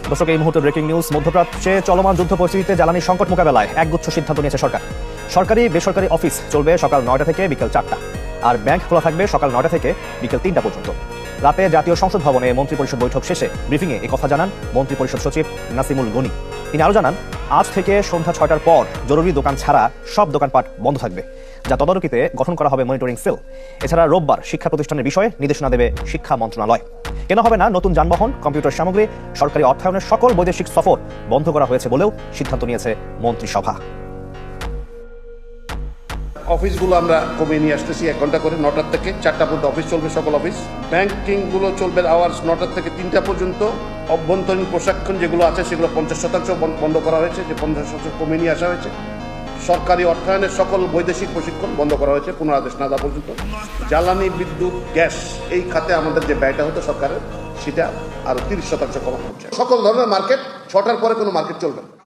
দর্শক, এই মুহূর্তে ব্রেকিং নিউজ। মধ্যপ্রাচ্যে চলমান যুদ্ধ পরিস্থিতিতে জ্বালানি সংকট মোকাবেলায় একগুচ্ছ সিদ্ধান্ত নিয়েছে সরকার। সরকারি বেসরকারি অফিস চলবে সকাল 9টা থেকে বিকেল 4টা, আর ব্যাংক খোলা থাকবে সকাল 9টা থেকে বিকেল 3টা পর্যন্ত। রাতে জাতীয় সংসদ ভবনে মন্ত্রিপরিষদ বৈঠক শেষে ব্রিফিংয়ে কথা জানান মন্ত্রিপরিষদ সচিব নাসিমুল গনি। তিনি আরও জানান, আজ থেকে সন্ধ্যা 6টার পর জরুরি দোকান ছাড়া সব দোকানপাট বন্ধ থাকবে, যা তদারকিতে গঠন করা হবে মনিটরিং সেল। এছাড়া রোববার শিক্ষা প্রতিষ্ঠানের বিষয়ে নির্দেশনা দেবে শিক্ষা মন্ত্রণালয়। কেনা হবে না নতুন যানবাহন, কম্পিউটার সামগ্রী। সরকারি অর্থায়নের সকল বৈদেশিক সফর বন্ধ করা হয়েছে বলেও সিদ্ধান্ত নিয়েছে মন্ত্রিসভা। অফিসগুলো আমরা কমিয়ে নিয়ে আসতেছি 1 ঘন্টা করে, 9টা থেকে 4টা পর্যন্ত অফিস চলবে সকল অফিস। ব্যাংকিংগুলো চলবে আওয়ার্স 9টা থেকে 3টা পর্যন্ত। অভ্যন্তরীণ প্রশিক্ষণ যেগুলো আছে সেগুলো 50% বন্ধ করা হয়েছে, যে 50% কমিয়ে নিয়ে আসা হয়েছে। সরকারি অর্থায়নের সকল বৈদেশিক প্রশিক্ষণ বন্ধ করা হয়েছে পুনরাদেশ না দেওয়া পর্যন্ত। জ্বালানি, বিদ্যুৎ, গ্যাস এই খাতে আমাদের যে ব্যয়টা হতো সরকারের, সেটা আরও 30% কমানো হচ্ছে। সকল ধরনের মার্কেট 6টার পরে কোনো মার্কেট চলবে না।